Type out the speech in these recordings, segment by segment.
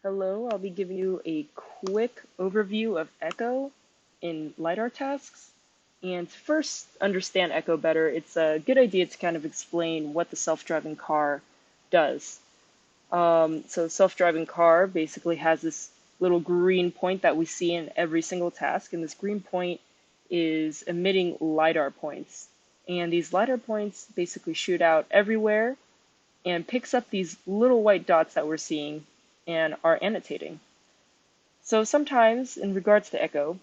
Hello, I'll be giving you a quick overview of echo in Lidar tasks. And to first understand echo better, it's a good idea to kind of explain what the self-driving car does. So self-driving car basically has this little green point that we see in every single task, and this green point is emitting Lidar points. And these Lidar points basically shoot out everywhere and picks up these little white dots that we're seeing and are annotating. So sometimes, in regards to echo,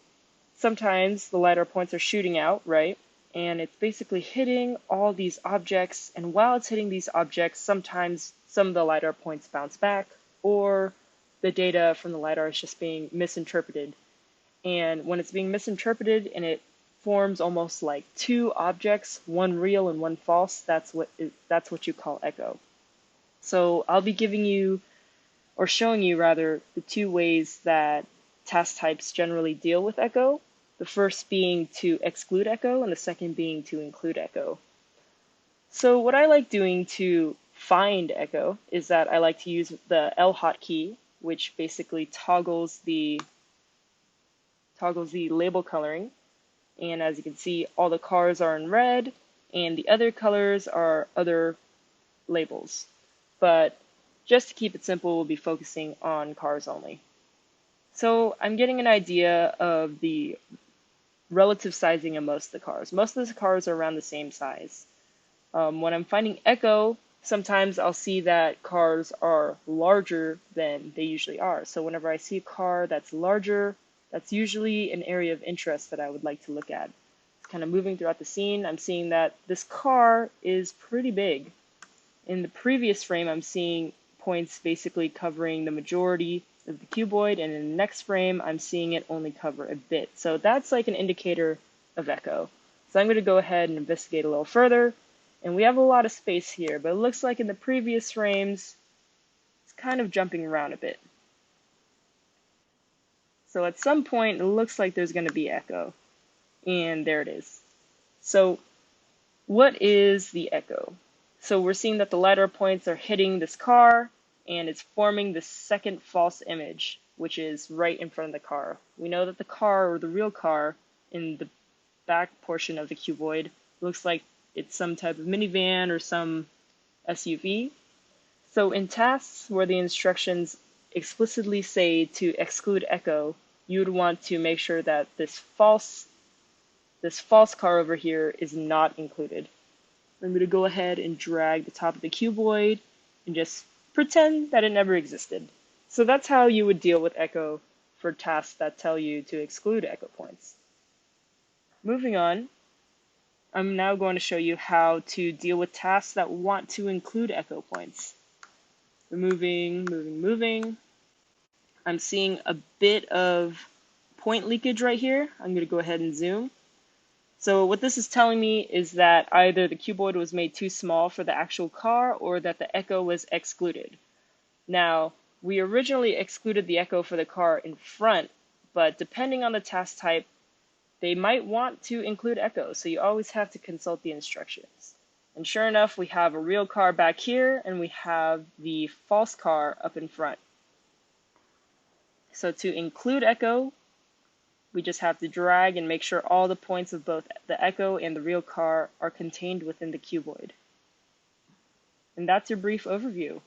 sometimes the LiDAR points are shooting out, right? And it's basically hitting all these objects, and while it's hitting these objects, sometimes some of the LiDAR points bounce back, or the data from the LiDAR is just being misinterpreted. And when it's being misinterpreted and it forms almost like two objects, one real and one false, that's what you call echo. So I'll be giving you, or showing you rather, the two ways that task types generally deal with echo. The first being to exclude echo, and the second being to include echo. So what I like doing to find echo is that I like to use the L hotkey, which basically toggles the label coloring. And as you can see, all the cars are in red, and the other colors are other labels. But just to keep it simple, we'll be focusing on cars only. So I'm getting an idea of the relative sizing of most of the cars. Most of the cars are around the same size. When I'm finding echo, sometimes I'll see that cars are larger than they usually are. So whenever I see a car that's larger, that's usually an area of interest that I would like to look at. It's kind of moving throughout the scene. I'm seeing that this car is pretty big. In the previous frame, I'm seeing points basically covering the majority of the cuboid, and in the next frame, I'm seeing it only cover a bit. So that's like an indicator of echo. So I'm going to go ahead and investigate a little further, and we have a lot of space here, but it looks like in the previous frames, it's kind of jumping around a bit. So at some point, it looks like there's going to be echo, and there it is. So what is the echo? So we're seeing that the LiDAR points are hitting this car, and it's forming the second false image, which is right in front of the car. We know that the car, or the real car, in the back portion of the cuboid looks like it's some type of minivan or some SUV. So in tasks where the instructions explicitly say to exclude echo, you would want to make sure that this false car over here is not included. I'm going to go ahead and drag the top of the cuboid and just pretend that it never existed. So that's how you would deal with echo for tasks that tell you to exclude echo points. Moving on, I'm now going to show you how to deal with tasks that want to include echo points. Moving. I'm seeing a bit of point leakage right here. I'm going to go ahead and zoom. So what this is telling me is that either the cuboid was made too small for the actual car or that the echo was excluded. Now, we originally excluded the echo for the car in front, but depending on the task type, they might want to include echo, so you always have to consult the instructions. And sure enough, we have a real car back here, and we have the false car up in front. So to include echo, we just have to drag and make sure all the points of both the echo and the real car are contained within the cuboid. And that's your brief overview.